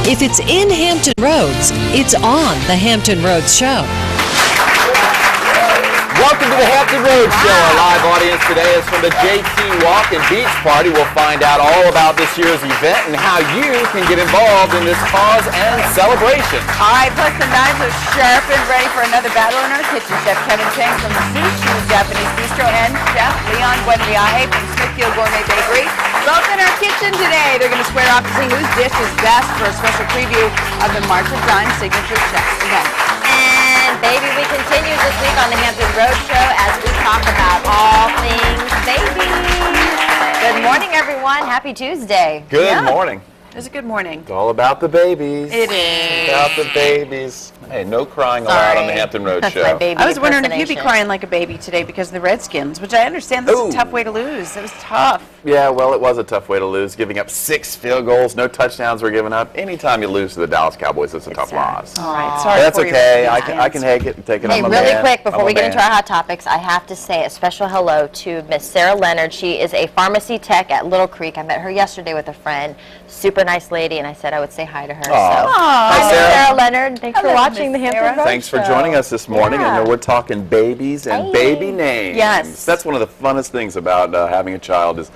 If it's in Hampton Roads, it's on the Hampton Roads Show. Welcome to the Hampton Roads Show. Our live audience today is from the JT Walk and Beach Party. We'll find out all about this year's event and how you can get involved in this cause and celebration. All right, plus the knives are sharpened, ready for another battle in our kitchen. Chef Kevin Chang from the Sushi Japanese Bistro and Chef Leon Buenviaje from Smithfield Gourmet Bakery. Both in our kitchen today. They're going to square off to see whose dish is best for a special preview of the March of Dimes Signature Chef's event. And baby, we continue this week on the Hampton Road Show as we talk about all things babies. Good morning, everyone. Happy Tuesday. Good morning. It was a good morning. It's all about the babies. It is. About the babies. Hey, no crying allowed on the Hampton Road That's Show. my baby I was wondering if you'd be impersonation. crying like a baby today because of the Redskins, which I understand this is a tough way to lose. It was tough. Yeah, well, it was a tough way to lose, giving up 6 field goals, no touchdowns were given up. Anytime you lose to the Dallas Cowboys, it's a tough loss. All right, sorry. That's for you, okay. Redskins I can take it. Hey, really quick, before we get into our hot topics, I have to say a special hello to Miss Sarah Leonard. She is a pharmacy tech at Little Creek. I met her yesterday with a friend. Super nice lady, and I said I would say hi to her. So, hi, Miss Sarah Leonard. Thanks for watching the Hampton Road Thanks for Show. joining us this morning. Yeah. And we're talking babies and baby names. Yes. That's one of the funnest things about having a child is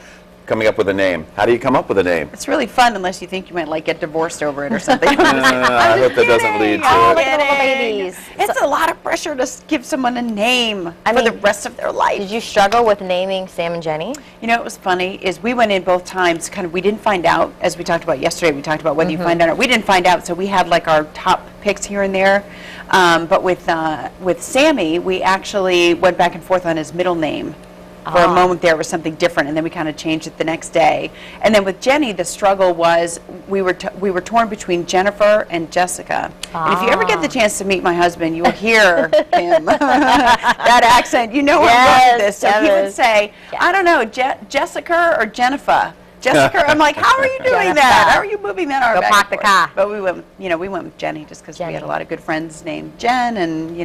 coming up with a name. How do you come up with a name? It's really fun unless you think you might like get divorced over it or something. I hope that doesn't lead to Oh, it. look at the little babies. It's a lot of pressure to give someone a name for the rest of their life. Did you struggle with naming Sam and Jenny? You know what was funny is we went in both times, we didn't find out, as we talked about yesterday, we talked about whether you find out or we didn't find out, so we had like our top picks here and there. But with Sammy, we actually went back and forth on his middle name. For a moment there was something different, and then we kind of changed it the next day. And then with Jenny, the struggle was we were torn between Jennifer and Jessica. And if you ever get the chance to meet my husband, you will hear him that accent. You know where I'm going with this. So he would say, I don't know, Jessica or Jennifer. Jessica, I'm like, how are you doing that? How are you moving that R back and forth? But we went, we went with Jenny just because we had a lot of good friends named Jen, and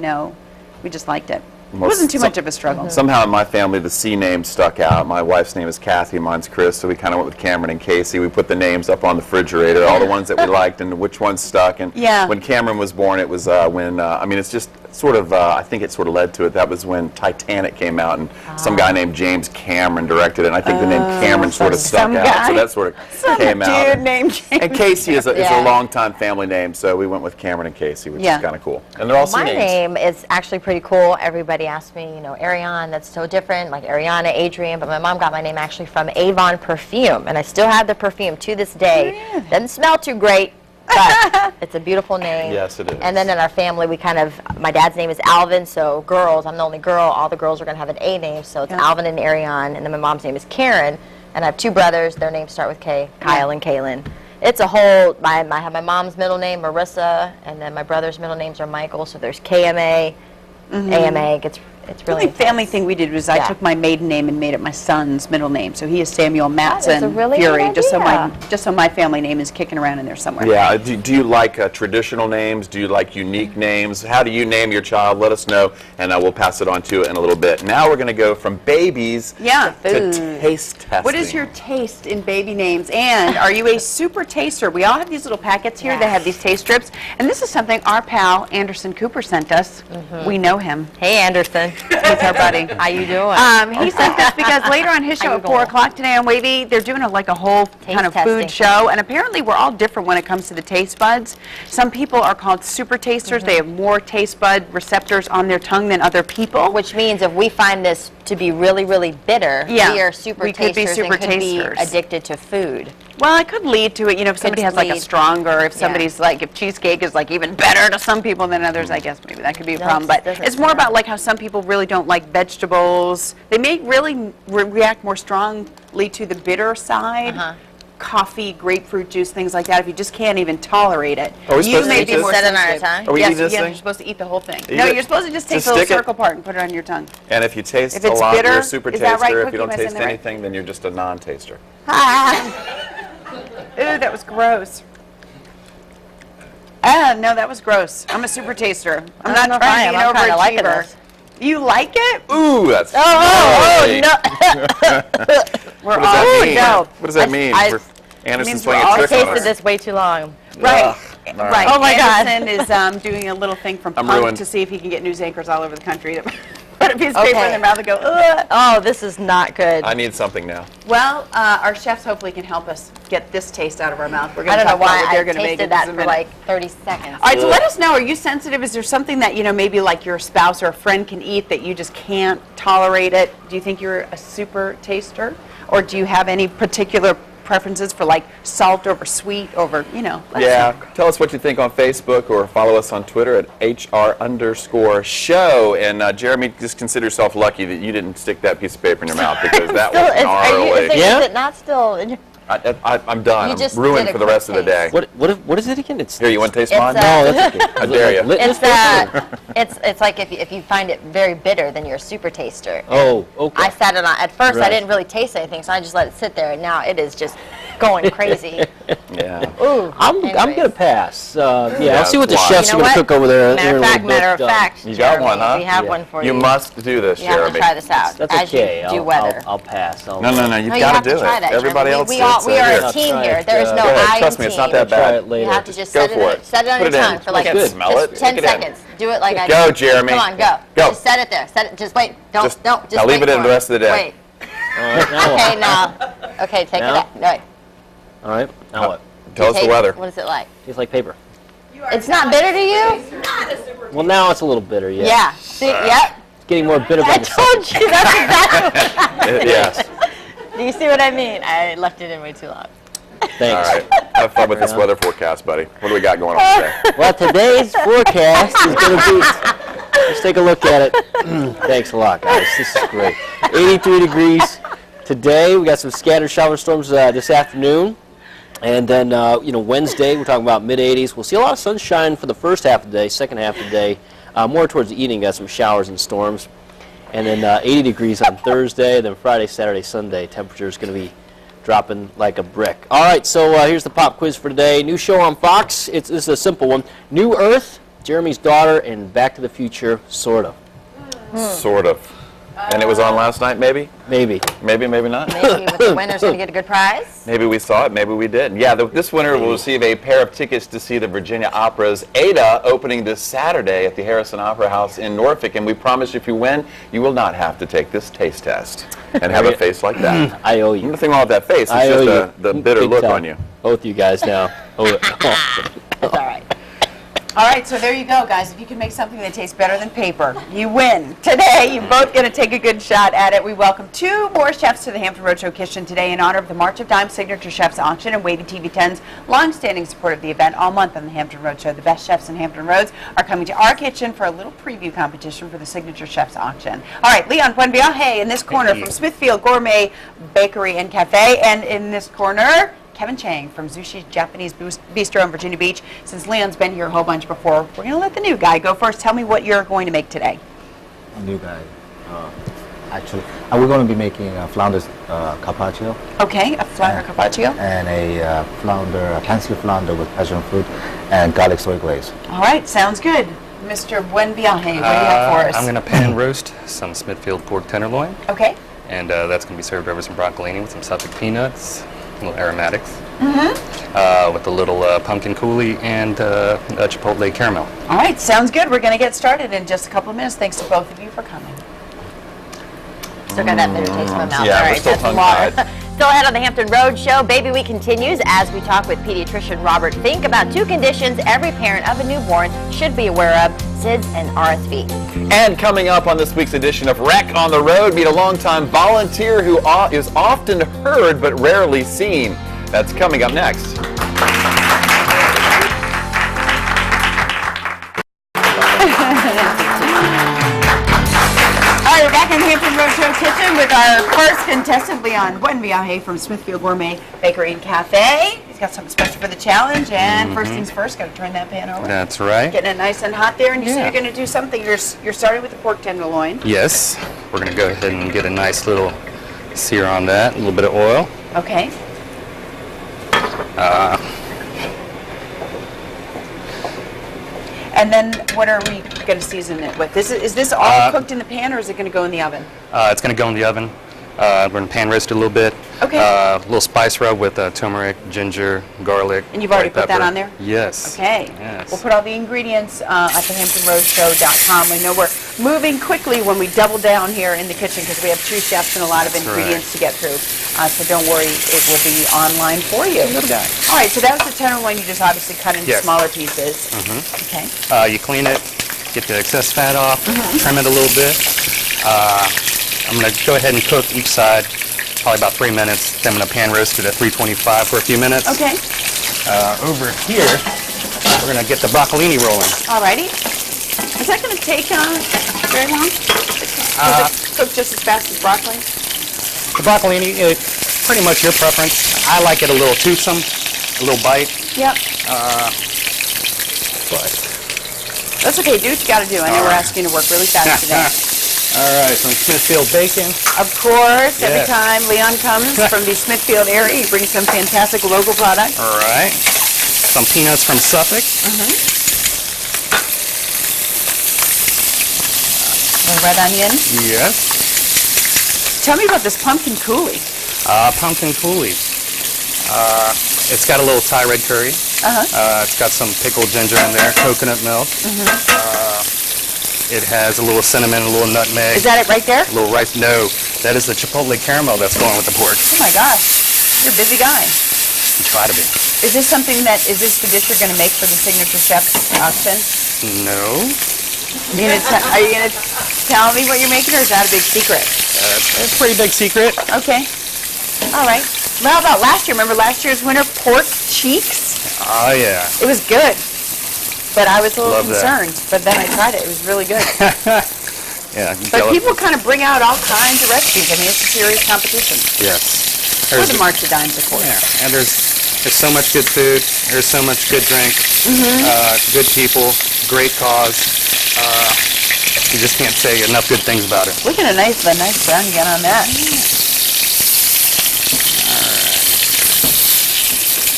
we just liked it. It wasn't too much of a struggle. Somehow in my family, the C name stuck out. My wife's name is Kathy, mine's Chris, so we kind of went with Cameron and Casey. We put the names up on the refrigerator, all the ones that we liked and which ones stuck. And when Cameron was born, it was it's just sort of, I think it sort of led to it. That was when Titanic came out, and some guy named James Cameron directed it. And I think the name Cameron sort of stuck out, so that sort of came out. Dude named James. And Casey is a longtime family name, so we went with Cameron and Casey, which is kind of cool. And they're all C names. My name is actually pretty cool. Everybody asks me, Ariane, that's so different, like Ariana, Adrian, but my mom got my name actually from Avon perfume, and I still have the perfume to this day. Doesn't smell too great, but it's a beautiful name. Yes, it is. And then in our family, my dad's name is Alvin, so girls, I'm the only girl, all the girls are going to have an A name, so it's Alvin and Ariane, and then my mom's name is Karen, and I have 2 brothers, their names start with K, Kyle and Kaylin. It's a whole, I have my mom's middle name, Marissa, and then my brother's middle names are Michael, so there's KMA, AMA, it's really the only family thing we did was I took my maiden name and made it my son's middle name. So he is Samuel Matson Fury, just so my family name is kicking around in there somewhere. Yeah. Do you like traditional names? Do you like unique names? How do you name your child? Let us know, and we'll pass it on to you in a little bit. Now we're going to go from babies to taste testing. What is your taste in baby names? And are you a super taster? We all have these little packets here that have these taste strips, and this is something our pal Anderson Cooper sent us. We know him. Hey, Anderson. He's our buddy. How you doing? He sent this because later on his show at 4 o'clock today on WAVY, they're doing like a whole kind of food show, and apparently we're all different when it comes to the taste buds. Some people are called super tasters. They have more taste bud receptors on their tongue than other people. Which means if we find this to be really, really bitter, we are super tasters and could be addicted to food. Well, it could lead to it, if somebody has like a stronger, if somebody's like, if cheesecake is like even better to some people than others, I guess maybe that could be a problem. But it's more about like how some people really don't like vegetables. They may really react more strongly to the bitter side. Coffee, grapefruit juice, things like that. If you just can't even tolerate it, you may be more sensitive. Are we eating this thing? You're supposed to eat the whole thing. No, you're supposed to just take the little circle part and put it on your tongue. And if you taste a lot, you're a super taster. If you don't taste anything, then you're just a non-taster. Ooh, that was gross. No, that was gross. I'm a super taster. I'm not trying to be an overachiever. You like it? Ooh, that's no. What does that mean? What does that mean? Anderson's playing a trick on us. I tasted this way too long. Right. Right. Oh my God. Anderson is doing a little thing from I'm Punk ruined. to see if he can get news anchors all over the country to put a piece of paper in their mouth and go, ugh. Oh, this is not good. I need something now. Well, our chefs hopefully can help us get this taste out of our mouth. We're I going to don't know talk about why what I they're going to make tasted in that just a for minute. like 30 seconds. All right, so let us know, are you sensitive? Is there something that, maybe like your spouse or a friend can eat that you just can't tolerate it? Do you think you're a super taster? Or do you have any particular preferences for like salt over sweet over, Yeah, tell us what you think on Facebook or follow us on Twitter at HR_show. And Jeremy, just consider yourself lucky that you didn't stick that piece of paper in your mouth because that was gnarly. Is it not still in your... I'm done. You I'm just ruined did a for the rest of the quick day. What is it again? It's Here, you want to taste It's, mine? no, that's okay. I dare you. Litmus It's like if you find it very bitter, then you're a super taster. Oh, okay. I sat it on, at first I Right. didn't really taste anything, so I just let it sit there, and now it is just going crazy. Yeah. Ooh. I'm anyways. gonna pass. Yeah, Yeah, I'll see what the why? chefs You are know gonna what? cook over there. Matter in of a fact, little bit. You got one, huh? We have Yeah. one for you. You must do this, You have Jeremy. to try this out. That's as okay. you do I'll, weather. I'll pass. No, you've No, you got have to do try it. that, Everybody Jeremy. else we did, all, so we are here. a team try here. it. There is no Go ahead. I Trust in me, it's team. not that Try bad. it later. You have to just Go set for it, it. set it on Put your it in. tongue for like Can't smell just it. 10 Stick it in. seconds. Do it like I Go, did. Jeremy. Come on, go. Go. Just set it there. Set it. Just wait. Don't. Just now leave wait it in for the rest of the day. Wait. All right, now Okay, what? now. Okay, take Now? it out. No, wait. All right, now what? Tell us the Taste- weather. What is it like? Tastes like paper. It's not bitter to you? Well, now it's a little bitter. Yeah. Yeah. See, yep. It's getting more bitter by I the second. told you. That's exactly. Yes. Do you see what I mean? I left it in way too long. Thanks. All right. Have fun with this weather forecast, buddy. What do we got going on today? Well, today's forecast is going to be. Let's take a look at it. Thanks a lot, guys. This is great. 83 degrees today. We got some scattered shower storms this afternoon. And then, Wednesday, we're talking about mid-80s. We'll see a lot of sunshine for the first half of the day, second half of the day. More towards the evening, got some showers and storms. And then 80 degrees on Thursday. Then Friday, Saturday, Sunday, temperature is going to be dropping like a brick. All right, so here's the pop quiz for today. New show on Fox. This is a simple one. New Earth, Jeremy's Daughter, and Back to the Future, sort of. Sort of. And it was on last night, maybe? Maybe. Maybe, maybe not. Maybe with the winner's going to get a good prize. Maybe we saw it, maybe we didn't. Yeah, this winner will receive a pair of tickets to see the Virginia Opera's Ada opening this Saturday at the Harrison Opera House in Norfolk. And we promise if you win, you will not have to take this taste test and have a face like that. I owe you. Nothing wrong with that face. It's I owe just the bitter Big look time. on you. Both you guys now. That's all right. All right, so there you go, guys. If you can make something that tastes better than paper, you win. Today, you're both going to take a good shot at it. We welcome 2 more chefs to the Hampton Roadshow Kitchen today in honor of the March of Dimes Signature Chefs Auction and WAVY TV 10's long-standing support of the event all month on the Hampton Roadshow. The best chefs in Hampton Roads are coming to our kitchen for a little preview competition for the Signature Chefs Auction. All right, Leon Buenviaje in this corner from Smithfield Gourmet Bakery and Cafe, and in this corner, Kevin Chang from Zushi Japanese Bistro in Virginia Beach. Since Leon's been here a whole bunch before, we're going to let the new guy go first. Tell me what you're going to make today. New guy. Actually, we're going to be making a flounder carpaccio Okay, a flounder carpaccio. and a pencil flounder with passion fruit and garlic soy glaze. All right, sounds good. Mr. Buenviaje, what do you have for us? I'm going to pan roast some Smithfield pork tenderloin, Okay. and that's going to be served over some broccolini with some Suffolk peanuts, little aromatics, with a little pumpkin coulis and a chipotle caramel. All right, sounds good. We're going to get started in just a couple of minutes. Thanks to both of you for coming. Still got that bitter taste in my mouth. Yeah, All we're right, still that's tongue-tied. water. Still ahead on the Hampton Road Show, Baby Week continues as we talk with pediatrician Robert Fink about 2 conditions every parent of a newborn should be aware of, SIDS and RSV. And coming up on this week's edition of Wreck on the Road, meet a longtime volunteer who is often heard but rarely seen. That's coming up next. All right, we're back in the Hampton Roadshow Kitchen with our first contestant, Leon Buenviaje from Smithfield Gourmet Bakery and Cafe. He's got something special for the challenge, and first things first, got to turn that pan over. That's right. Getting it nice and hot there, and you said Yeah. you're going to do something. You're starting with the pork tenderloin. Yes, we're going to go ahead and get a nice little sear on that, a little bit of oil. Okay. And then what are we going to season it with? Is this all cooked in the pan, or is it going to go in the oven? It's going to go in the oven. We're going to pan roast it a little bit. Okay. A little spice rub with turmeric, ginger, garlic. And you've already white put that pepper. on there? Yes. Okay. Yes. We'll put all the ingredients at thehamptonroadshow.com. We know we're moving quickly when we double down here in the kitchen because we have 2 chefs and a lot of ingredients to get through. So don't worry, it will be online for you. Little guy. All right, so that was the tenderloin you just obviously cut into Yes. smaller pieces. Okay. You clean it, get the excess fat off, trim it a little bit. I'm going to go ahead and cook each side, probably about 3 minutes. Then I'm going to pan roast it at 325 for a few minutes. Okay. Over here, we're going to get the broccolini rolling. All righty. Is that going to take very long? Does it cook just as fast as broccoli? The broccolini, it's pretty much your preference. I like it a little toothsome, a little bite. Yep. But That's okay. Do what you got to do. I know we're asking you to work really fast today. all right, some Smithfield bacon. Of course, every Yes. time Leon comes from the Smithfield area, he brings some fantastic local product. All right. Some peanuts from Suffolk. A red onion. Yes. Tell me about this pumpkin coulis. Pumpkin coulis. It's got a little Thai red curry. It's got some pickled ginger in there, coconut milk. It has a little cinnamon, a little nutmeg. Is that it right there? A little rice. No, that is the chipotle caramel that's going with the pork. Oh my gosh, you're a busy guy. Try to be. Is this the dish you're going to make for the signature chef auction? No. Are you going to tell me what you're making, or is that a big secret? It's a pretty big secret. Okay. All right. Well, how about last year? Remember last year's winner, pork cheeks? Oh, yeah. It was good, but I was a little Love that. concerned. But then I tried it. It was really good. Yeah. But people kind of bring out all kinds of recipes. I mean, it's a serious competition. Yes. For the March of Dimes, of course. Yeah, and there's so much good food. There's so much good drink. Good people. Great cause. You just can't say enough good things about it. Look at the nice brown you got on that.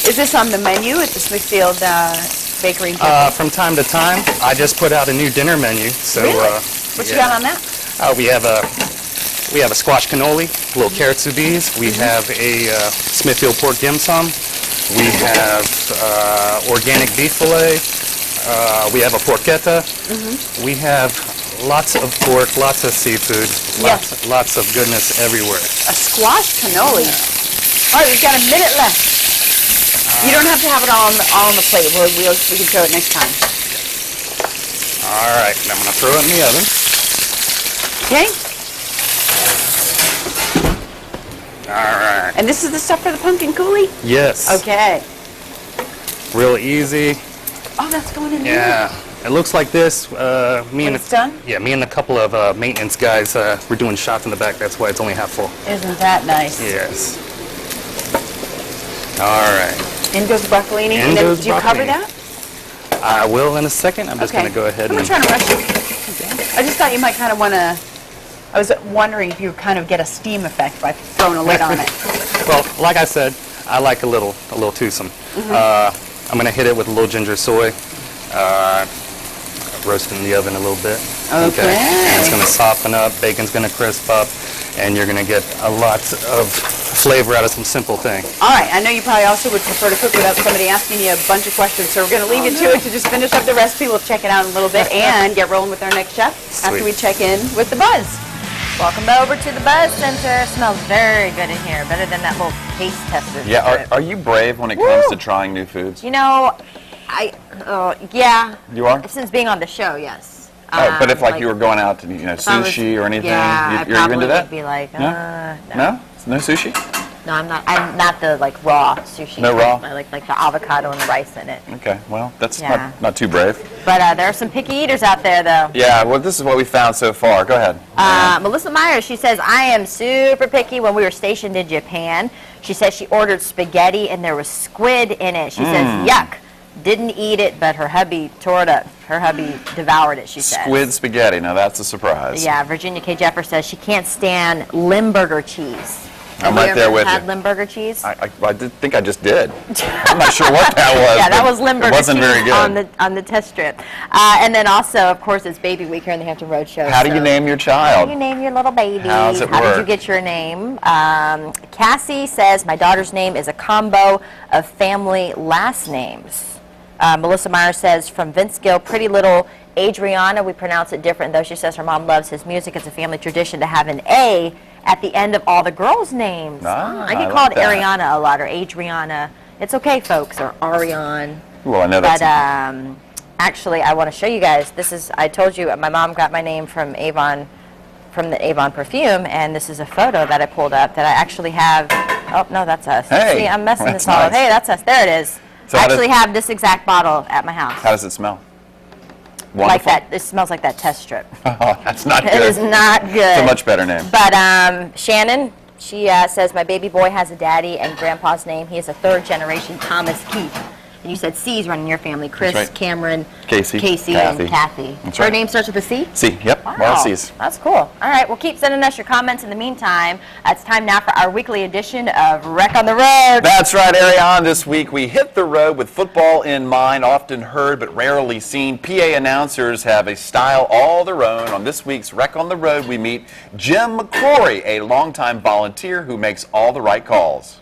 Is this on the menu at the Smithfield Bakery and Cafe? From time to time, I just put out a new dinner menu. So, Really? What you got on that? We have a squash cannoli, little carrot soubise. We have a Smithfield pork dim sum. We have organic beef fillet. We have a porchetta. We have lots of pork, lots of seafood, lots of goodness everywhere. A squash cannoli. All right, we've got a minute left. You don't have to have it all on the plate. We can show it next time. All right, and I'm going to throw it in the oven. Okay? All right. And this is the stuff for the pumpkin coulis? Yes. Okay. Real easy. Oh, that's going in there. Yeah. It looks like this. When it's done? Yeah, me and a couple of maintenance guys, we're doing shots in the back. That's why it's only half full. Isn't that nice? Yes. All right. In goes the broccolini. In And then goes do you cover broccolini. that? I will in a second. I'm just going to go ahead I'm and... not trying to rush you. I just thought you might kind of want to... I was wondering if you kind of get a steam effect by throwing a lid on it. Well, like I said, I like a little toothsome. I'm going to hit it with a little ginger soy. Roast in the oven a little bit. Okay. And it's going to soften up. Bacon's going to crisp up. And you're going to get a lot of flavor out of some simple thing. All right. I know you probably also would prefer to cook without somebody asking you a bunch of questions, so we're going to leave you to it to just finish up the recipe. We'll check it out in a little bit and get rolling with our next chef after we check in with the Buzz. Welcome over to the Buzz Center. Smells very good in here. Better than that little taste tester. Yeah, are you brave when it comes to trying new foods? You know, yeah. You are? Since being on the show, yes. But if like you were going out to sushi or anything, yeah, you're you into that? Would be like, No? no. No sushi? No, I'm not. I'm not the like raw sushi. No raw? I like the avocado and the rice in it. Okay, well, that's Yeah. not too brave. But there are some picky eaters out there, though. Yeah, well, this is what we found so far. Go ahead. Melissa Myers, she says, I am super picky. When we were stationed in Japan, she says she ordered spaghetti and there was squid in it. She says, yuck. Didn't eat it, but her hubby tore it up. Her hubby devoured it, she says. Squid spaghetti. Now, that's a surprise. Yeah, Virginia K. Jeffer says she can't stand Limburger cheese. I'm right there with you. Had Limburger cheese? I did think I just did. I'm not sure what that was. Yeah, that was Limburger cheese. It wasn't very good. On the test strip. And then also, of course, it's Baby Week here in the Hampton Roadshow. How do you name your child? How do you name your little baby? How does it work? How did you get your name? Cassie says, my daughter's name is a combo of family last names. Melissa Meyer says, from Vince Gill, pretty little Adriana. We pronounce it different, though. She says her mom loves his music. It's a family tradition to have an A at the end of all the girls' names. I get called Ariana a lot, or Adriana. It's okay, folks, or Ariane. Well, I know that's... But actually, I want to show you guys. This is, I told you, my mom got my name from Avon, from the Avon perfume, and this is a photo that I pulled up that I actually have. Oh, no, that's us. Hey, see, I'm messing this nice. all up. Hey, that's us. There it is. So I actually have this exact bottle at my house. How does it smell? Like Wonderful. that. It smells like that test strip. Oh, that's not good. It is not good. It's a much better name. But Shannon, she says, my baby boy has a daddy and grandpa's name. He is a third generation Thomas Keith. And you said C's running your family. Chris, right. Cameron, Casey, and Kathy. That's Her right. name starts with a C? C, yep. Wow, Well, C's. that's cool. All right, well, keep sending us your comments in the meantime. It's time now for our weekly edition of Wreck on the Road. That's right, Ariane. This week we hit the road with football in mind. Often heard but rarely seen, PA announcers have a style all their own. On this week's Wreck on the Road, we meet Jim McCrory, a longtime volunteer who makes all the right calls.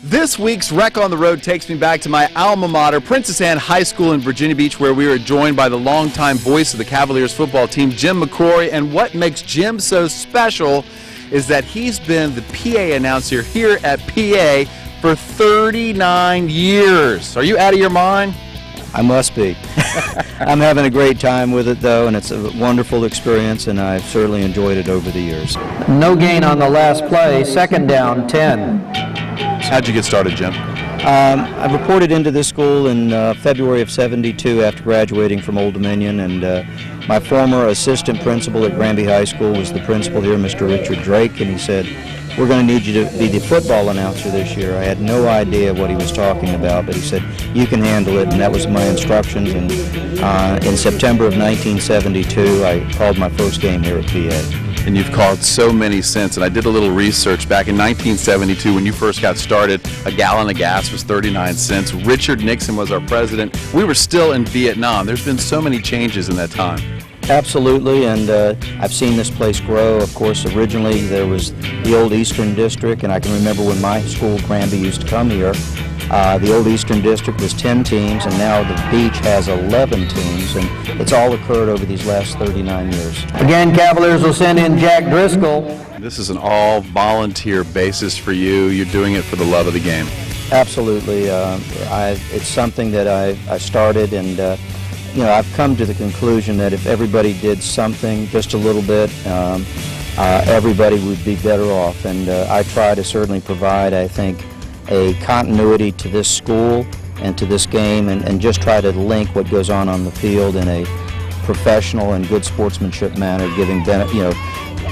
This week's Wreck on the Road takes me back to my alma mater, Princess Anne High School in Virginia Beach, where we were joined by the longtime voice of the Cavaliers football team, Jim McCrory. And what makes Jim so special is that he's been the PA announcer here at PA for 39 years. Are you out of your mind? I must be. I'm having a great time with it, though, and it's a wonderful experience, and I've certainly enjoyed it over the years. No gain on the last play, second down, 10. How'd you get started, Jim? I reported into this school in February of '72 after graduating from Old Dominion, and my former assistant principal at Granby High School was the principal here, Mr. Richard Drake, and he said, we're going to need you to be the football announcer this year. I had no idea what he was talking about, but he said, you can handle it, and that was my instructions. And in September of 1972, I called my first game here at PA. And you've called so many since, and I did a little research. Back in 1972, when you first got started, a gallon of gas was 39 cents. Richard Nixon was our president. We were still in Vietnam. There's been so many changes in that time. Absolutely, and I've seen this place grow. Of course, originally there was the old Eastern District, and I can remember when my school, Granby, used to come here. The old Eastern District was 10 teams, and now the beach has 11 teams, and it's all occurred over these last 39 years. Again, Cavaliers will send in Jack Driscoll. This is an all-volunteer basis for you. You're doing it for the love of the game. Absolutely. It's something that I started, and you know, I've come to the conclusion that if everybody did something just a little bit, everybody would be better off. And I try to certainly provide, I think, a continuity to this school and to this game, and just try to link what goes on the field in a professional and good sportsmanship manner, giving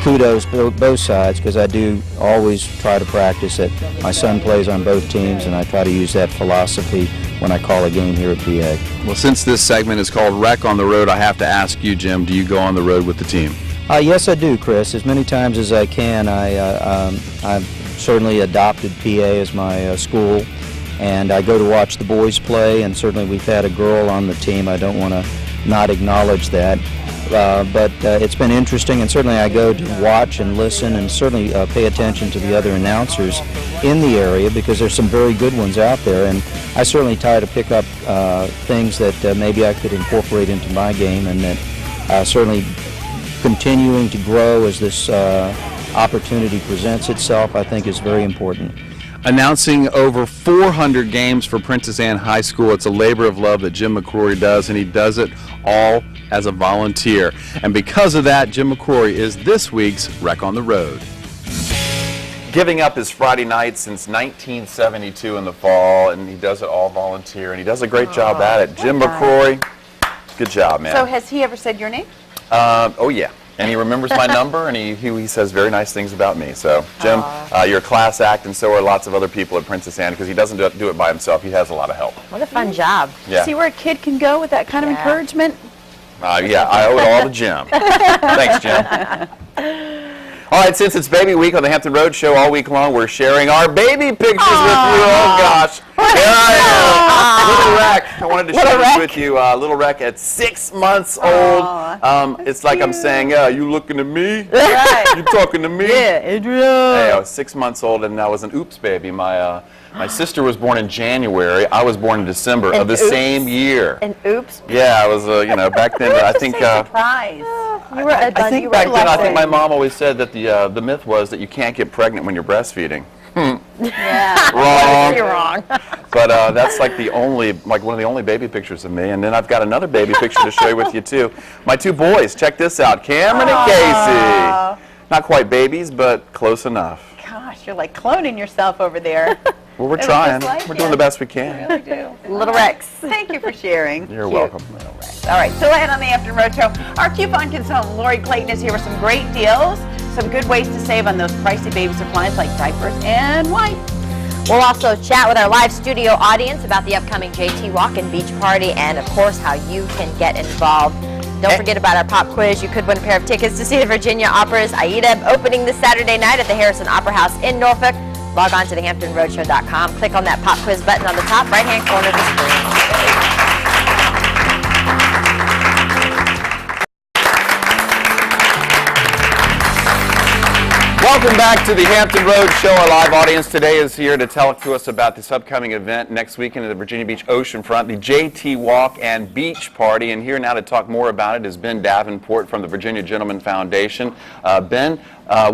kudos both sides, because I do always try to practice that my son plays on both teams, and I try to use that philosophy when I call a game here at PA. Well, since this segment is called Wreck on the Road, I have to ask you, Jim, do you go on the road with the team? Yes, I do, Chris. As many times as I can. I've certainly adopted PA as my school, and I go to watch the boys play, and certainly we've had a girl on the team. I don't want to not acknowledge that. But it's been interesting, and certainly I go to watch and listen and certainly pay attention to the other announcers in the area, because there's some very good ones out there, and I certainly try to pick up things that maybe I could incorporate into my game, and that certainly continuing to grow as this opportunity presents itself, I think, is very important. Announcing over 400 games for Princess Anne High School. It's a labor of love that Jim McCrory does, and he does it all as a volunteer. And because of that, Jim McCrory is this week's Wreck on the Road. Giving up his Friday night since 1972 in the fall, and he does it all volunteer, and he does a great job at it. Jim McCrory, good job, man. So has he ever said your name? Oh, yeah. And he remembers my number, and he says very nice things about me. So, Jim, you're a class act, and so are lots of other people at Princess Anne, because he doesn't do it by himself. He has a lot of help. What a fun job. Yeah. See where a kid can go with that kind of encouragement? Yeah, I owe it all to Jim. Thanks, Jim. All right, since it's Baby Week on the Hampton Road Show all week long, we're sharing our baby pictures with you. Oh, gosh. Here I am. Little Rec. I wanted to share this with you. Little Rec at 6 months old. It's like I'm saying, you looking at me? Right. You talking to me? Yeah, Adrian. Hey, I was 6 months old, and I was an oops baby. My sister was born in January. I was born in December of the same year. And oops. Yeah, I was, back then, I think... surprise. You were I think back then, I think my mom always said that the myth was that you can't get pregnant when you're breastfeeding. Yeah. Wrong. You're wrong. But that's like one of the only baby pictures of me. And then I've got another baby picture to share with you too. My 2 boys. Check this out, Cameron and Casey. Not quite babies, but close enough. Gosh, you're like cloning yourself over there. Well, we're trying. We're doing the best we can. Really do. Little Rex. Thank you for sharing. You're welcome. All right, still ahead on the Hampton Road Show. Our coupon consultant, Lori Clayton, is here with some great deals, some good ways to save on those pricey baby supplies like diapers and wipes. We'll also chat with our live studio audience about the upcoming JT Walk and Beach Party and, of course, how you can get involved. Don't forget about our pop quiz. You could win a pair of tickets to see the Virginia Opera's Aida opening this Saturday night at the Harrison Opera House in Norfolk. Log on to thehamptonroadshow.com. Click on that pop quiz button on the top right-hand corner of the screen. Welcome back to the Hampton Road Show. Our live audience today is here to talk to us about this upcoming event next weekend at the Virginia Beach Oceanfront, the JT Walk and Beach Party. And here now to talk more about it is Ben Davenport from the Virginia Gentleman Foundation. Ben,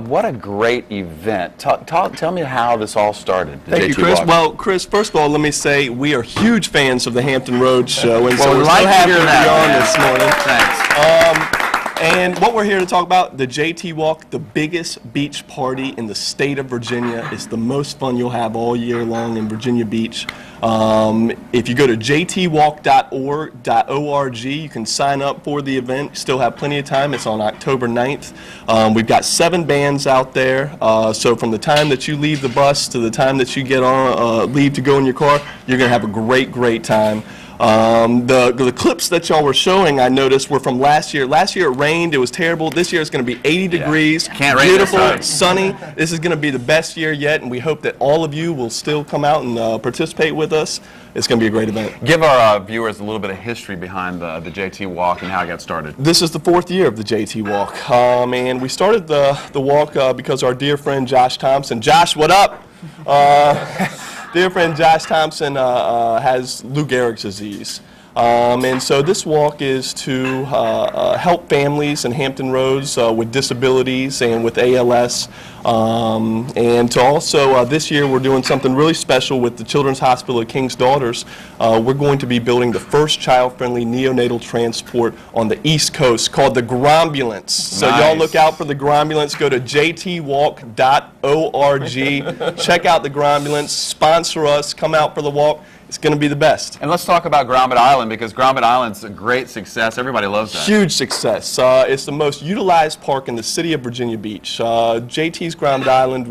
what a great event. Tell me how this all started. Thank you, Chris. Walk. Well, Chris, first of all, let me say we are huge fans of the Hampton Road Show, and so we're so happy to be on this morning. Thanks. And what we're here to talk about, the JT Walk, the biggest beach party in the state of Virginia. It's the most fun you'll have all year long in Virginia Beach. If you go to jtwalk.org, you can sign up for the event. You still have plenty of time. It's on October 9th. We've got 7 bands out there. So from the time that you leave the bus to the time that you get on, leave to go in your car, you're going to have a great, great time. The clips that y'all were showing, I noticed, were from last year. Last year it rained, it was terrible. This year it's going to be 80 degrees, beautiful, sunny. This is going to be the best year yet, and we hope that all of you will still come out and participate with us. It's going to be a great event. Give our viewers a little bit of history behind the JT Walk and how it got started. This is the 4th year of the JT Walk, and we started the walk because our dear friend Josh Thompson. Josh, what up? Dear friend Josh Thompson has Lou Gehrig's disease. And so this walk is to help families in Hampton Roads with disabilities and with ALS. And to also, this year we're doing something really special with the Children's Hospital of King's Daughters. We're going to be building the first child-friendly neonatal transport on the East Coast called the Grombulance. So y'all look out for the Grombulance. Go to jtwalk.org. Check out the Grombulance. Sponsor us. Come out for the walk. It's going to be the best. And let's talk about Grommet Island, because Grommet Island's a great success. Everybody loves that. Huge success. It's the most utilized park in the city of Virginia Beach. JT's Grommet Island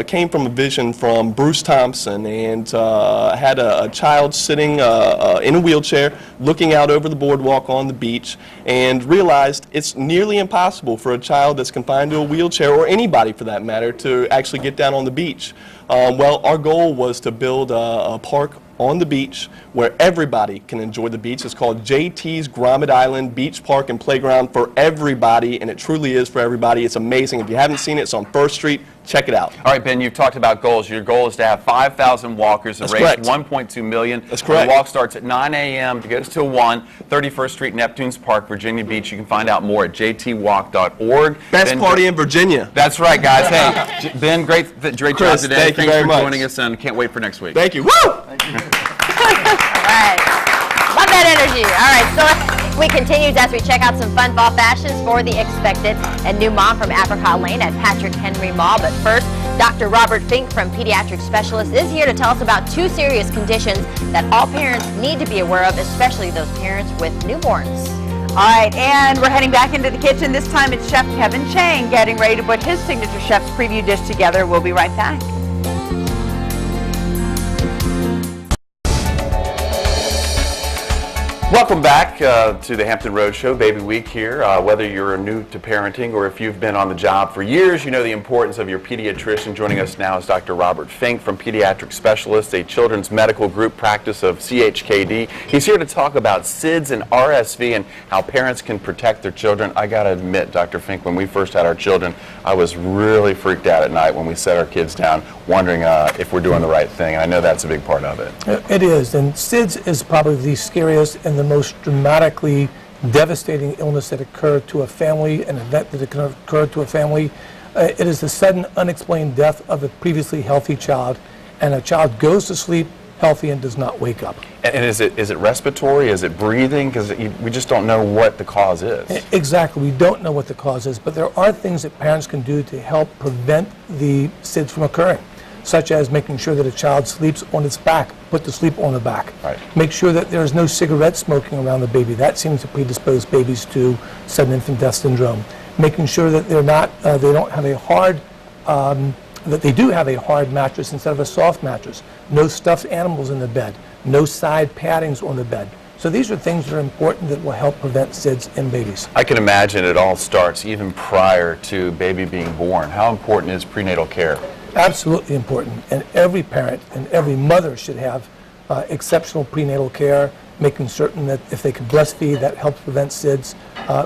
came from a vision from Bruce Thompson, and had a child sitting in a wheelchair looking out over the boardwalk on the beach, and realized it's nearly impossible for a child that's confined to a wheelchair, or anybody for that matter, to actually get down on the beach. Well, our goal was to build a park on the beach where everybody can enjoy the beach. It's called JT's Grommet Island Beach Park and Playground for everybody, and it truly is for everybody. It's amazing. If you haven't seen it, it's on 1st Street. Check it out. All right, Ben, you've talked about goals. Your goal is to have 5,000 walkers and raise $1.2 million. That's correct. The walk starts at 9 a.m. to get us to 1, 31st Street, Neptune's Park, Virginia Beach. You can find out more at jtwalk.org. Best party in Virginia. That's right, guys. Hey, Ben, great job today. Thank you very much. Thanks for joining us, and can't wait for next week. Thank you. Woo! All right. Love that energy. All right, so we continues as we check out some fun fall fashions for the expected and new mom from Apricot Lane at Patrick Henry Mall. But first, Dr. Robert Fink from Pediatric Specialist is here to tell us about 2 serious conditions that all parents need to be aware of, especially those parents with newborns. All right, and we're heading back into the kitchen. This time it's Chef Kevin Chang getting ready to put his signature chef's preview dish together. We'll be right back. Welcome back to the Hampton Road Show, Baby Week here. Whether you're new to parenting or if you've been on the job for years, you know the importance of your pediatrician. Joining us now is Dr. Robert Fink from Pediatric Specialists, a children's medical group practice of CHKD. He's here to talk about SIDS and RSV and how parents can protect their children. I got to admit, Dr. Fink, when we first had our children, I was really freaked out at night when we set our kids down, wondering if we're doing the right thing. And I know that's a big part of it. It is, and SIDS is probably the scariest and the most dramatically devastating illness that occurred to a family, an event that can occur to a family. It is the sudden, unexplained death of a previously healthy child, and a child goes to sleep healthy and does not wake up. And is it respiratory? Is it breathing? Because we just don't know what the cause is. Exactly. We don't know what the cause is, but there are things that parents can do to help prevent the SIDS from occurring, such as making sure that a child sleeps on its back, put the sleep on the back. Right. Make sure that there's no cigarette smoking around the baby. That seems to predispose babies to sudden infant death syndrome. Making sure that they're not, they don't have a hard, that they do have a hard mattress instead of a soft mattress. No stuffed animals in the bed. No side paddings on the bed. So these are things that are important that will help prevent SIDS in babies. I can imagine it all starts even prior to baby being born. How important is prenatal care? Absolutely important, and every parent and every mother should have exceptional prenatal care, making certain that if they can breastfeed, that helps prevent SIDS.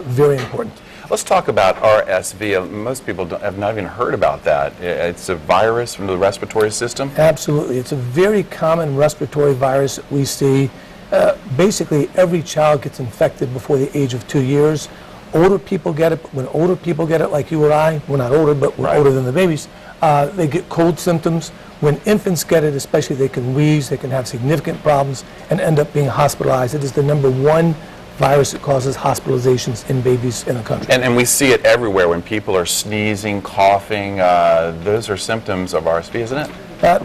Very important. Let's talk about RSV. Most people have not even heard about that. It's a virus from the respiratory system? Absolutely. It's a very common respiratory virus that we see. Basically, every child gets infected before the age of 2 years. Older people get it, but when older people get it, like you or I, we're not older, but we're older than the babies, they get cold symptoms. When infants get it, especially, they can wheeze, they can have significant problems, and end up being hospitalized. It is the #1 virus that causes hospitalizations in babies in the country. And we see it everywhere when people are sneezing, coughing. Those are symptoms of RSV, isn't it?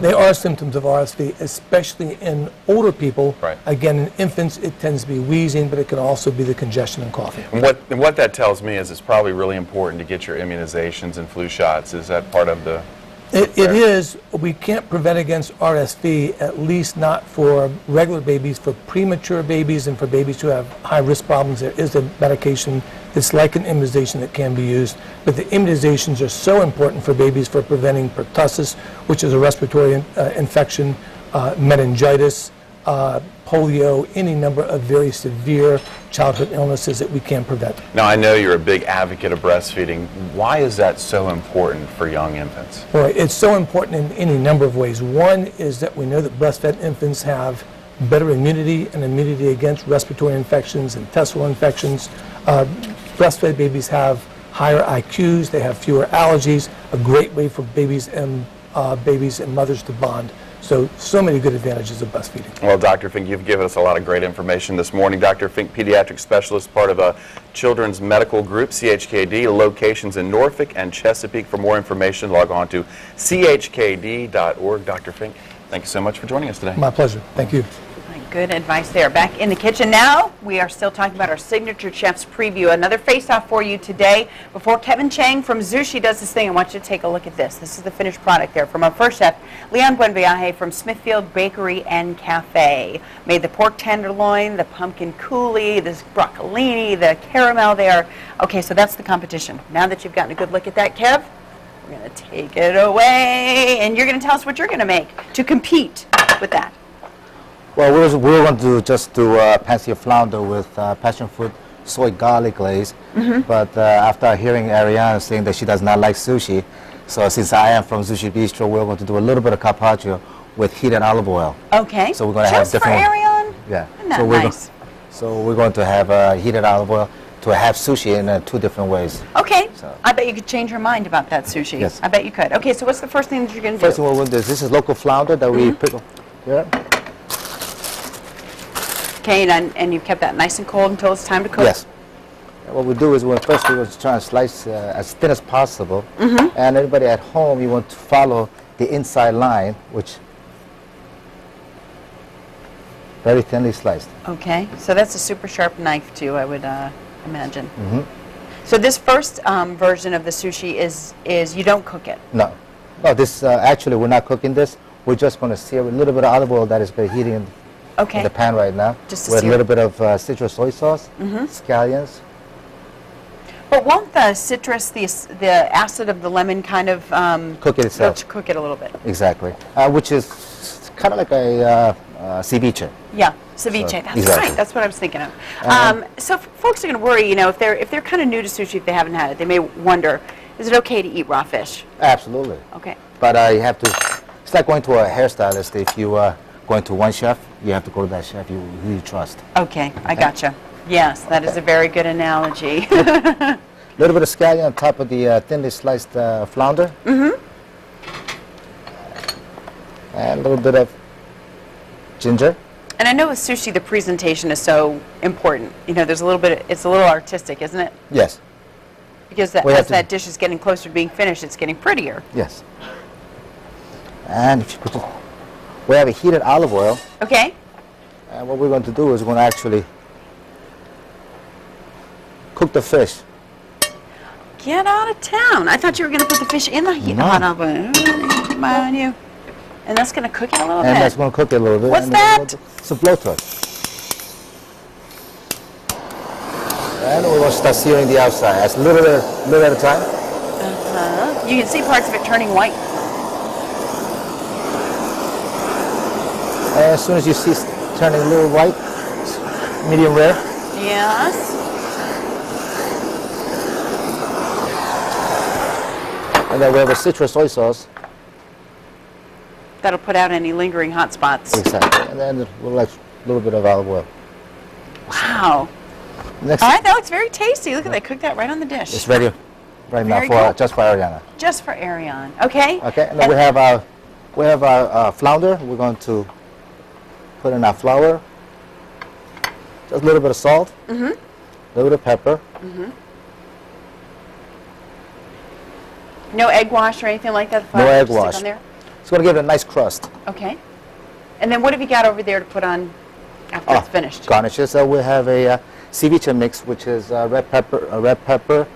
They are symptoms of RSV, especially in older people. Right. Again, in infants, it tends to be wheezing, but it can also be the congestion and coughing. And what that tells me is it's probably really important to get your immunizations and flu shots. Is that part of the... It is. We can't prevent against RSV, at least not for regular babies. For premature babies and for babies who have high-risk problems, there is a medication that's like an immunization that can be used. But the immunizations are so important for babies for preventing pertussis, which is a respiratory infection, meningitis, polio, any number of very severe childhood illnesses that we can prevent. Now, I know you're a big advocate of breastfeeding. Why is that so important for young infants? Well, it's so important in any number of ways. One is that we know that breastfed infants have better immunity and immunity against respiratory infections and intestinal infections. Breastfed babies have higher IQs, they have fewer allergies, a great way for babies and mothers to bond. So many good advantages of breastfeeding. Well, Dr. Fink, you've given us a lot of great information this morning. Dr. Fink, pediatric specialist, part of a children's medical group, CHKD, locations in Norfolk and Chesapeake. For more information, log on to chkd.org. Dr. Fink, thank you so much for joining us today. My pleasure. Thank you. Good advice there. Back in the kitchen now. We are still talking about our Signature Chef's Preview. Another face-off for you today. Before Kevin Chang from Zushi does this thing, I want you to take a look at this. This is the finished product there from our first chef, Leon Buenviaje from Smithfield Bakery and Cafe. Made the pork tenderloin, the pumpkin coulis, the broccolini, the caramel there. Okay, so that's the competition. Now that you've gotten a good look at that, Kev, we're going to take it away, and you're going to tell us what you're going to make to compete with that. Well, we're going to just do pansy flounder with passion fruit soy garlic glaze. But after hearing Ariane saying that she does not like sushi, so since I am from Sushi Bistro, we're going to do a little bit of carpaccio with heated olive oil. Okay. So we're going to have different. Just for Ariane? Yeah. Isn't that so nice? So we're going to have heated olive oil to have sushi in 2 different ways. Okay. So. I bet you could change your mind about that sushi. Yes. I bet you could. Okay, so what's the first thing that you're going to do? First thing we're going to do is this is local flounder that we pickle. Yeah. Okay, and you've kept that nice and cold until it's time to cook? Yes. And what we do is first we want to try and slice as thin as possible. And everybody at home, you want to follow the inside line, which very thinly sliced. Okay, so that's a super sharp knife too, I would imagine. So this first version of the sushi is you don't cook it? No. No, this actually we're not cooking this. We're just going to sear a little bit of olive oil that is very heating Okay. in the pan right now. Just to with sear a little bit of citrus soy sauce, Mm-hmm. scallions. But won't the citrus, the acid of the lemon kind of Cook it itself. cook it a little bit? Exactly. Which is kind of like a ceviche. Yeah, ceviche. So, That's exactly. right. That's what I was thinking of. So folks are going to worry, you know, if they're kind of new to sushi, if they haven't had it, they may wonder, is it okay to eat raw fish? Absolutely. Okay. But you have to. It's like going to a hairstylist. If you are going to one chef, you have to go to that chef you really trust. Okay, I gotcha. Yes, that is a very good analogy. A little bit of scallion on top of the thinly sliced flounder. Mm-hmm. And a little bit of ginger. And I know with sushi, the presentation is so important. You know, there's a little bit, it's a little artistic, isn't it? Yes. Because as that dish is getting closer to being finished, it's getting prettier. Yes. And if you put it, we have a heated olive oil. Okay. And what we're going to do is we're going to actually cook the fish. Get out of town. I thought you were going to put the fish in the hot olive oil. Come on, you. And that's going to cook it a little bit? And that's going to cook it a little bit. What's that? It's a blowtorch. And we're going to start searing the outside. That's a little at a time. Uh-huh. You can see parts of it turning white. And as soon as you see it turning a little white, medium rare. Yes. And then we have a citrus soy sauce. That'll put out any lingering hot spots. Exactly. And then we'll like a little bit of olive oil. Wow. Next, All right, that looks very tasty. Look at that. Cook that right on the dish. it's ready right now Very for cool. just for Ariana. Just for Ariane. Okay? Okay. And then we have our flounder. We're going to put in our flour. Just a little bit of salt. Mm-hmm. A little bit of pepper. Mm-hmm. No egg wash or anything like that? No egg Just stick wash. on there? It's going to give it a nice crust. Okay. And then what have you got over there to put on after it's finished? Garnishes. So we have a ceviche mix, which is red pepper,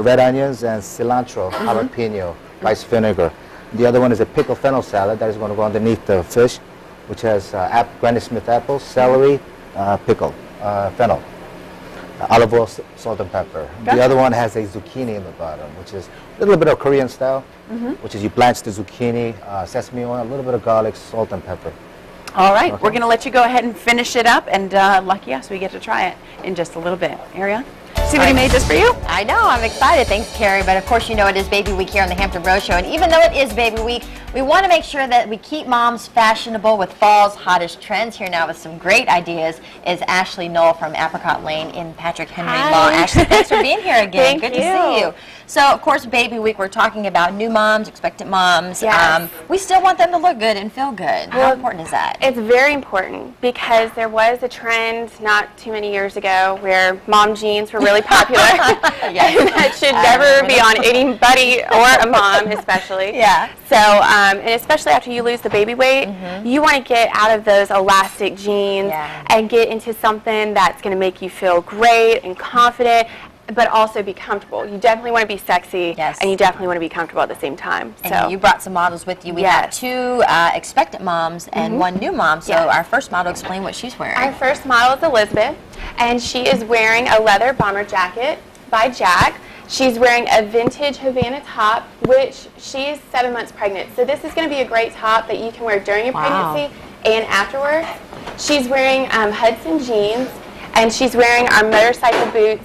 red onions, and cilantro, jalapeno, rice vinegar. The other one is a pickled fennel salad that is going to go underneath the fish, which has Granny Smith apples, celery, pickle, fennel, olive oil, salt, and pepper. Gotcha. The other one has a zucchini in the bottom, which is a little bit of Korean style, which is you blanch the zucchini, sesame oil, a little bit of garlic, salt, and pepper. All right. Okay. We're going to let you go ahead and finish it up, and lucky us, we get to try it in just a little bit. Ariane? See what he made just for you? I know, I'm excited. Thanks, Carrie. But of course, you know it is Baby Week here on the Hampton Road Show. And even though it is Baby Week, we want to make sure that we keep moms fashionable with fall's hottest trends. Here now with some great ideas is Ashley Knoll from Apricot Lane in Patrick Henry Law. Ashley, thanks for being here again. Good to see you. So, of course, Baby Week, we're talking about new moms, expectant moms. Yes. We still want them to look good and feel good. How important is that? It's very important because there was a trend not too many years ago where mom jeans were really popular. Yes. And that should never be on anybody or a mom especially. Yeah. So, and especially after you lose the baby weight, you want to get out of those elastic jeans and get into something that's going to make you feel great and confident, but also be comfortable. You definitely want to be sexy, and you definitely want to be comfortable at the same time. And so you brought some models with you. We have two expectant moms and one new mom. So our first model, explain what she's wearing. Our first model is Elizabeth, and she is wearing a leather bomber jacket by Jack. She's wearing a vintage Havana top, which she is 7 months pregnant. So this is going to be a great top that you can wear during your pregnancy and afterwards. She's wearing Hudson jeans, and she's wearing our motorcycle boots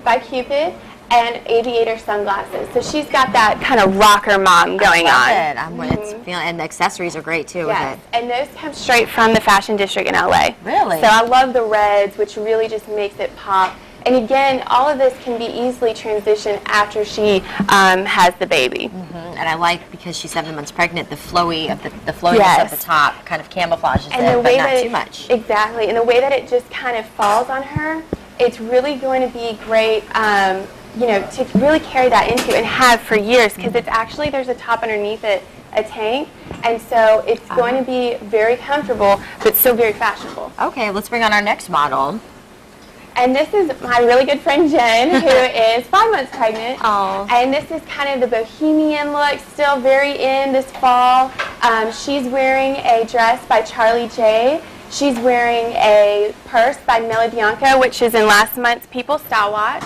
by Cupid and aviator sunglasses. So she's got that kind of rocker mom going on. It's feeling, and the accessories are great too. Yes, With it. and those come straight from the Fashion District in LA. Really? So I love the reds, which really just makes it pop. And again, all of this can be easily transitioned after she has the baby. And I like, because she's 7 months pregnant, the flowy of the flowiness of the top kind of camouflages And it, the way but not that too much. Exactly, and the way that it just kind of falls on her, it's really going to be great, you know, to really carry that into and have for years, because it's actually, there's a top underneath it, a tank, and so it's going to be very comfortable, but still very fashionable. Okay, let's bring on our next model. And this is my really good friend Jen, who is 5 months pregnant. And this is kind of the bohemian look, still very in this fall. She's wearing a dress by Charlie J. She's wearing a purse by Melodianco, which is in last month's People Style Watch.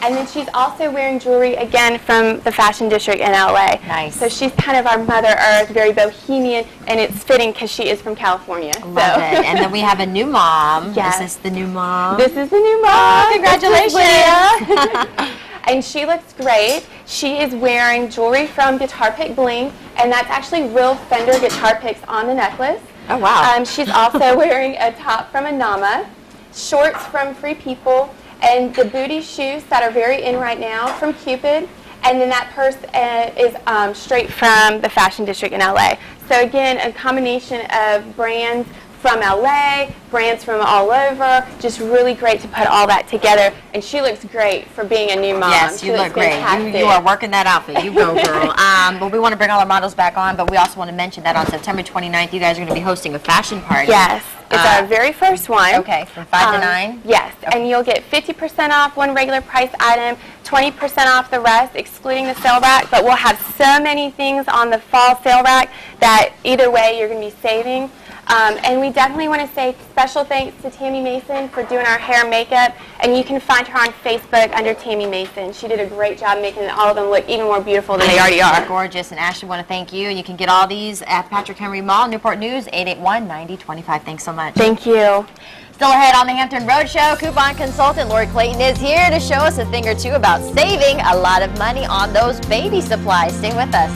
And then she's also wearing jewelry, again, from the Fashion District in LA. Nice. So she's kind of our Mother Earth, very bohemian, and it's fitting because she is from California. Love it. And then we have a new mom. Yes. Is this the new mom? This is the new mom. Oh, congratulations. And she looks great. She is wearing jewelry from Guitar Pick Bling, and that's actually real Fender guitar picks on the necklace. Oh, wow. She's also wearing a top from Anama, shorts from Free People, and the booty shoes that are very in right now from Cupid. And then that purse is straight from the Fashion District in LA. So again, a combination of brands from LA, brands from all over, just really great to put all that together. And she looks great for being a new mom. Yes, you look great. You are working that outfit. You go, girl. But we want to bring all our models back on, but we also want to mention that on September 29th, you guys are going to be hosting a fashion party. Yes. It's our very first one. Okay, from 5 to 9? Yes, and you'll get 50% off one regular price item, 20% off the rest, excluding the sale rack, but we'll have so many things on the fall sale rack that either way you're going to be saving. And we definitely want to say special thanks to Tammy Mason for doing our hair and makeup, and you can find her on Facebook under Tammy Mason. She did a great job making all of them look even more beautiful than they already are. Gorgeous, and Ashley, want to thank you. You can get all these at Patrick Henry Mall, Newport News, 881-9025. Thanks so much. Thank you. Still ahead on the Hampton Roadshow, coupon consultant Lori Clayton is here to show us a thing or two about saving a lot of money on those baby supplies. Stay with us.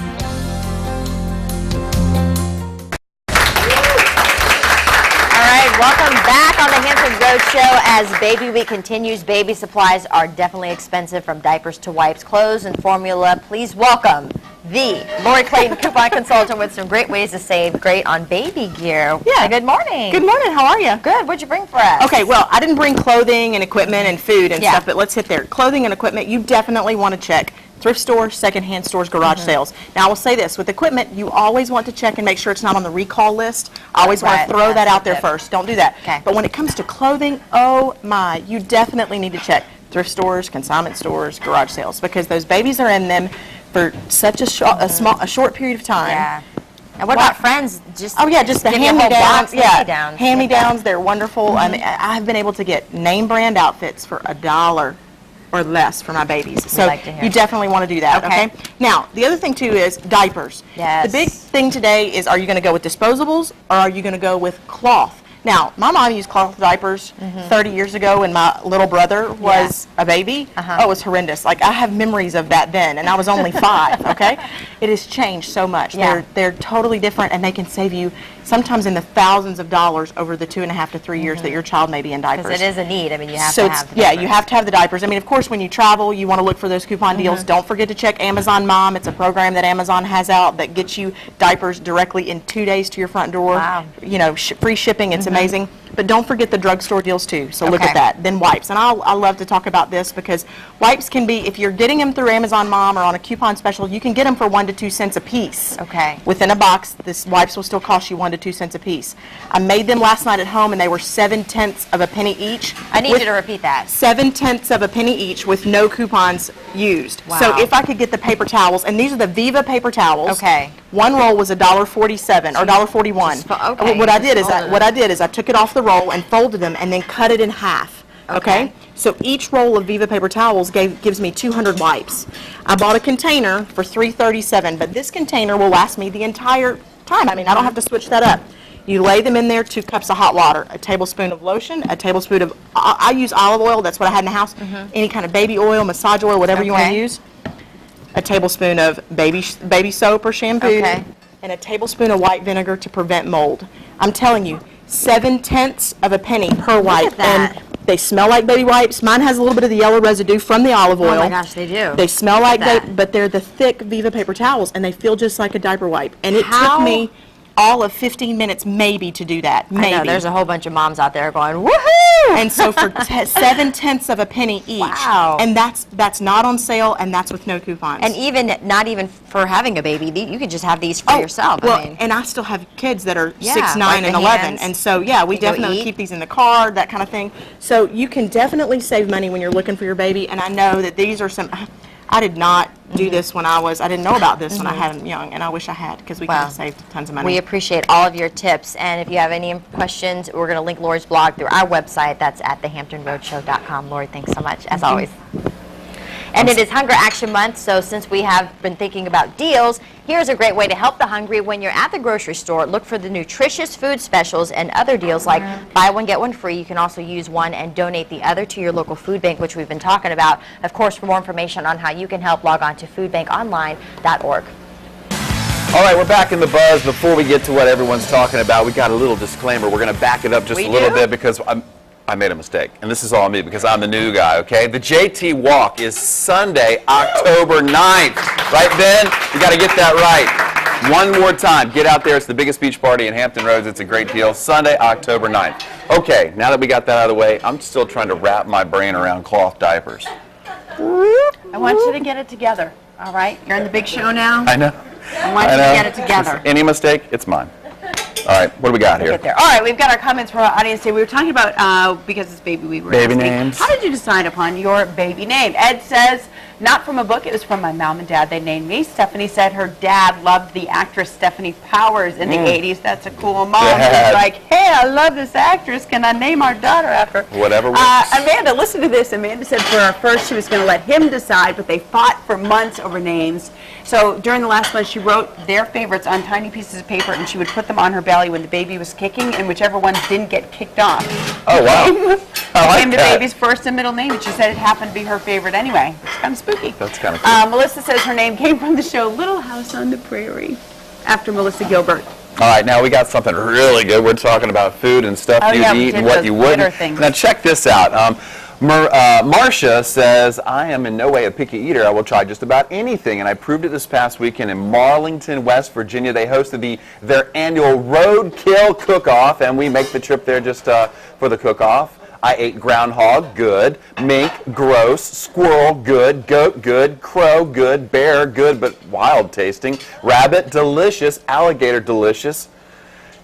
Welcome back on the Hampton Roadshow. As Baby Week continues, baby supplies are definitely expensive, from diapers to wipes, clothes, and formula. Please welcome the Lori Clayton, coupon consultant, with some great ways to save great on baby gear. Yeah. Good morning. Good morning. How are you? Good. What'd you bring for us? Okay, well, I didn't bring clothing and equipment and food and stuff, but let's hit there. Clothing and equipment, you definitely want to check thrift stores, secondhand stores, garage sales. Now, I will say this, with equipment, you always want to check and make sure it's not on the recall list. I always want to throw that out there first. Don't do that. Okay. But when it comes to clothing, oh my, you definitely need to check thrift stores, consignment stores, garage sales, because those babies are in them for such a short period of time. Yeah. And what about friends? Just just the give you a whole hand-me-downs. box, hand-me-downs. Hand-me-downs, they're wonderful. I mean, I've been able to get name brand outfits for $1 or less for my babies. So you definitely want to do that, okay? Now, the other thing too is diapers. Yes. The big thing today is, are you going to go with disposables or are you going to go with cloth? Now, my mom used cloth diapers 30 years ago when my little brother was a baby. Oh, it was horrendous. Like, I have memories of that then, and I was only 5, okay? It has changed so much. Yeah. They're totally different, and they can save you sometimes in the thousands of dollars over the 2.5 to 3 years that your child may be in diapers. Because it is a need. I mean, you have to have the Yeah, diapers. you have to have the diapers. I mean, of course, when you travel, you want to look for those coupon deals. Don't forget to check Amazon Mom. It's a program that Amazon has out that gets you diapers directly in 2 days to your front door. Wow. You know, free shipping. It's amazing. But don't forget the drugstore deals too. So look at that. Then wipes. And I love to talk about this because wipes can be, if you're getting them through Amazon Mom or on a coupon special, you can get them for 1 to 2 cents a piece. Okay. Within a box, this wipes will still cost you 1 to 2 cents a piece. I made them last night at home, and they were 7/10 of a penny each. I need you to repeat that. 7/10 of a penny each with no coupons used. Wow. So if I could get the paper towels, and these are the Viva paper towels. Okay. One roll was $1.47 or $1.41. Okay. What I did is I took it off the roll and folded them and then cut it in half. Okay. So each roll of Viva paper towels gives me 200 wipes. I bought a container for $3.37, but this container will last me the entire time. I mean, I don't have to switch that up. You lay them in there, 2 cups of hot water, a tablespoon of lotion, a tablespoon of, I use olive oil, that's what I had in the house, any kind of baby oil, massage oil, whatever you want to use, a tablespoon of baby soap or shampoo, and a tablespoon of white vinegar to prevent mold. I'm telling you, 7/10 of a penny per wipe. And they smell like baby wipes. Mine has a little bit of the yellow residue from the olive oil. Oh my gosh, they do. They smell like but they're the thick Viva paper towels, and they feel just like a diaper wipe. And it took me all of 15 minutes maybe to do that. Maybe. I know, there's a whole bunch of moms out there going, woohoo! And so for 7/10 of a penny each. Wow. And that's not on sale, and that's with no coupons. And even, not even for having a baby, you could just have these for yourself. Well, I mean, and I still have kids that are 6, Yeah, 9, like and the 11. hands. And so, yeah, we You go definitely eat. keep these in the car, that kind of thing. So you can definitely save money when you're looking for your baby. And I know that these are some, I did not do this when I didn't know about this when I had them young, and I wish I had, because we could have saved tons of money. We appreciate all of your tips, and if you have any questions, we're going to link Lori's blog through our website. That's at thehamptonroadshow.com. Lori, thanks so much, as always. And it is Hunger Action Month, so since we have been thinking about deals, here's a great way to help the hungry. When you're at the grocery store, look for the nutritious food specials and other deals like buy one, get one free. You can also use one and donate the other to your local food bank, which we've been talking about. Of course, for more information on how you can help, log on to foodbankonline.org. All right, we're back in the buzz. Before we get to what everyone's talking about, we got a little disclaimer. We're going to back it up just a little bit because I made a mistake, and this is all me because I'm the new guy, okay? The JT Walk is Sunday, October 9th. Right, Ben? You got to get that right. One more time. Get out there. It's the biggest beach party in Hampton Roads. It's a great deal. Sunday, October 9th. Okay, now that we got that out of the way, I'm still trying to wrap my brain around cloth diapers. I want you to get it together, all right? You're in the big show now. I know. I want you to get it together. Any mistake, it's mine. All right, what do we got here? Get there. All right, we've got our comments from our audience today. We were talking about, because it's baby week, baby names. How did you decide upon your baby name? Ed says, not from a book, it was from my mom and dad. They named me. Stephanie said her dad loved the actress Stephanie Powers in the 80s. That's a cool mom. She's like, hey, I love this actress. Can I name our daughter after her? Whatever works. Amanda, listen to this. Amanda said for her first, she was going to let him decide, but they fought for months over names. So during the last month, she wrote their favorites on tiny pieces of paper, and she would put them on her belly when the baby was kicking, and whichever one didn't get kicked off. Oh, wow. Became the baby's first and middle name, and she said it happened to be her favorite anyway. It's kind of spooky. That's kind of cool. Melissa says her name came from the show Little House on the Prairie, after Melissa Gilbert. All right, now we got something really good. We're talking about food and stuff you'd eat and what you wouldn't. Now check this out. Marcia says, I am in no way a picky eater. I will try just about anything, and I proved it this past weekend in Marlington, West Virginia. They hosted their annual Roadkill Cook-Off, and we make the trip there just for the cook-off. I ate groundhog, good, mink, gross, squirrel, good, goat, good, crow, good, bear, good, but wild tasting, rabbit, delicious, alligator, delicious.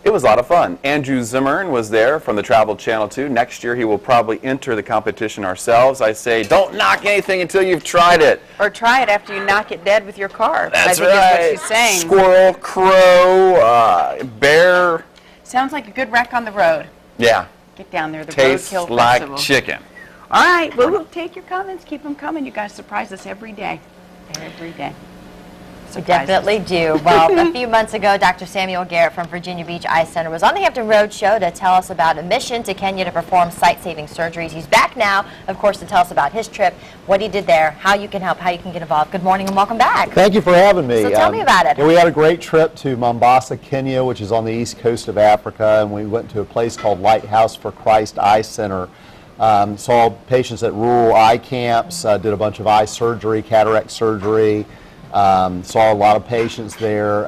It was a lot of fun. Andrew Zimmern was there from the Travel Channel 2. Next year he will probably enter the competition ourselves. I say, don't knock anything until you've tried it. Or try it after you knock it dead with your car. That's right. Is what she's saying. Squirrel, crow, bear. Sounds like a good wreck on the road. Yeah. Get down there, the Tastes Roadkill like Festival. chicken. All right, well, we'll take your comments. Keep them coming. You guys surprise us every day. Every day. We definitely do. Well, a few months ago, Dr. Samuel Garrett from Virginia Beach Eye Center was on the Hampton Road Show to tell us about a mission to Kenya to perform sight-saving surgeries. He's back now, of course, to tell us about his trip, what he did there, how you can help, how you can get involved. Good morning and welcome back. Thank you for having me. So tell me about it. Yeah, we had a great trip to Mombasa, Kenya, which is on the east coast of Africa, and we went to a place called Lighthouse for Christ Eye Center. Saw patients at rural eye camps, did a bunch of eye surgery, cataract surgery. Saw a lot of patients there.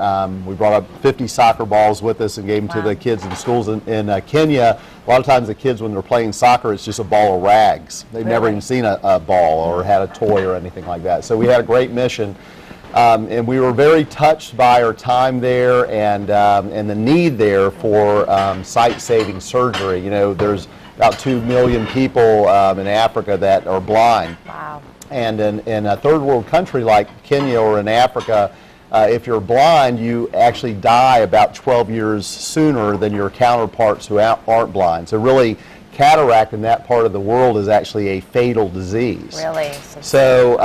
We brought up 50 soccer balls with us and gave them to the kids in schools in Kenya. A lot of times the kids, when they're playing soccer, it's just a ball of rags. They've never even seen a ball or had a toy or anything like that. So we had a great mission. And we were very touched by our time there and the need there for sight-saving surgery. You know, there's about 2 million people in Africa that are blind. Wow. And in a third world country like Kenya or in Africa, if you're blind, you actually die about 12 years sooner than your counterparts who aren't blind. So really, cataract in that part of the world is actually a fatal disease. Really? So,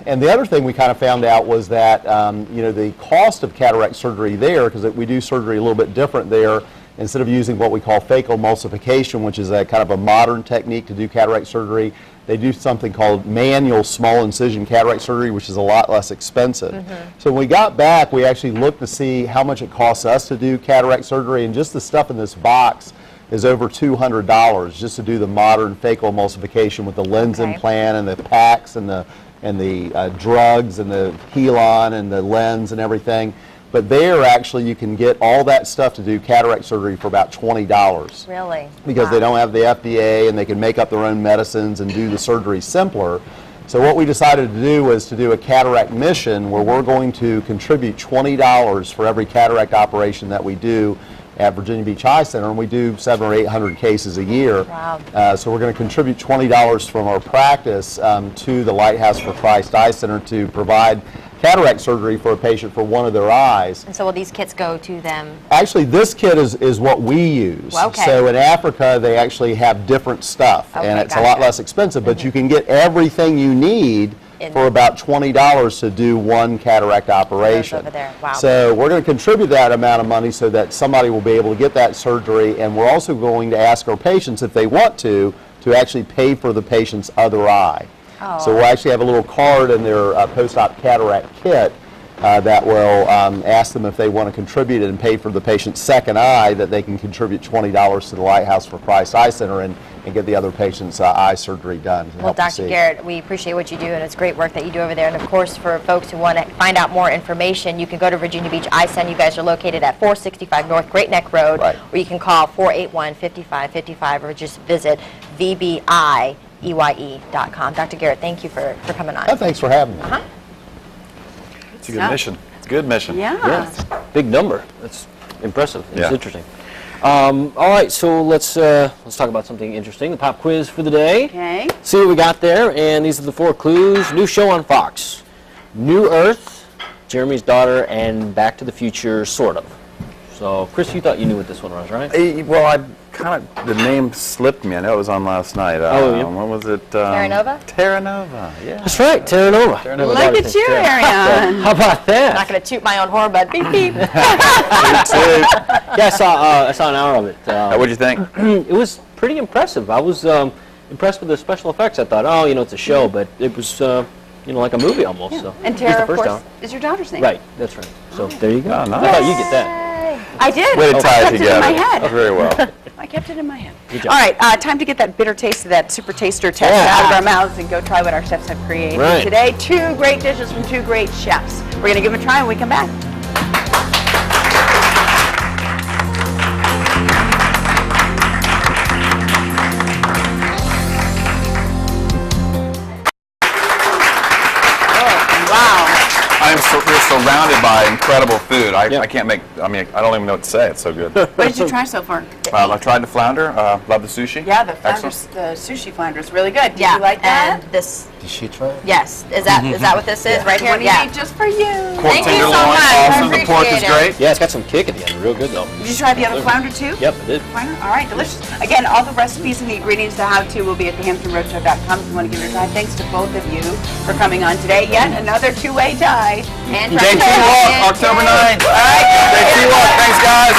and the other thing we kind of found out was that, you know, the cost of cataract surgery there, because we do surgery a little bit different there, instead of using what we call phacoemulsification, which is a kind of a modern technique to do cataract surgery, they do something called manual small incision cataract surgery, which is a lot less expensive. So when we got back, we actually looked to see how much it costs us to do cataract surgery, and just the stuff in this box is over $200 just to do the modern phacoemulsification with the lens implant and the packs and the drugs and the Helon and the lens and everything. But there, actually, you can get all that stuff to do cataract surgery for about $20. Really? Because they don't have the FDA and they can make up their own medicines and do the surgery simpler. So what we decided to do was to do a cataract mission where we're going to contribute $20 for every cataract operation that we do. at Virginia Beach Eye Center, and we do 700 or 800 cases a year. Wow. So we're going to contribute $20 from our practice to the Lighthouse for Christ Eye Center to provide cataract surgery for a patient for one of their eyes. And so will these kits go to them? Actually, this kit is what we use. Well, okay. So in Africa, they actually have different stuff, Okay, and it's gotcha. a lot less expensive, but you can get everything you need for about $20 to do one cataract operation. Over there. Wow. So we're going to contribute that amount of money so that somebody will be able to get that surgery, and we're also going to ask our patients, if they want to actually pay for the patient's other eye. Oh. So we'll actually have a little card in their post-op cataract kit that will ask them if they want to contribute and pay for the patient's second eye, that they can contribute $20 to the Lighthouse for Christ Eye Center and get the other patient's eye surgery done. To Well, help them Dr. see. Garrett, we appreciate what you do, and it's great work that you do over there. And of course, for folks who want to find out more information, you can go to Virginia Beach Eye Center. You guys are located at 465 North Great Neck Road, or you can call 481-5555 or just visit vbieye.com. Dr. Garrett, thank you for coming on. Oh, thanks for having me. It's a good mission. It's a good mission. Yeah. Big number. That's impressive. It's Yeah. interesting. All right, so let's talk about something interesting. The pop quiz for the day. Okay. See what we got there, and these are the 4 clues. New show on Fox, New Earth, Jeremy's Daughter, and Back to the Future, sort of. So, Chris, you thought you knew what this one was, right? Well, I kind of, the name slipped me. I know it was on last night. Oh, yeah. What was it? Terra Nova? Terra Nova, yeah. That's right, Terra Nova. Look at you, Ariane. How about that? I'm not going to toot my own horn, but beep, beep. Yeah, I saw an hour of it. What'd you think? It was pretty impressive. I was impressed with the special effects. I thought, oh, it's a show, but it was, like a movie almost. So. And At least Tara, the of first course, hour. is your daughter's name. Right, that's right. So there you go. Oh, nice. I thought you'd get that. I did. Way to tie I it kept it in my together. head. Very well. I kept it in my head. Good job. All right, time to get that bitter taste of that super taster test out of our mouths and go try what our chefs have created Right. today. 2 great dishes from 2 great chefs. We're going to give them a try when we come back. We're surrounded by incredible food. I can't make, I don't even know what to say. It's so good. What did you try so far? I tried the flounder. Love the sushi. Yeah, the sushi flounder is really good. Did you like that? And this. Did she try it? Yes. Is that what this is right here? What do you need just for you? Pork Thank you so tenderloin, much. awesome. I The pork is appreciate great. Yeah, it's got some kick at the end. Real good, though. Did you try the other flounder too? Yep, I did. Flounder? All right, delicious. Again, all the recipes and the ingredients, the how-to will be at thehamptonroadshow.com if you want to give it a try. Thanks to both of you for coming on today. Yet another 2-way tie. And Day 2 walk, October 9th. All right. Day 2 walk. Thanks, guys.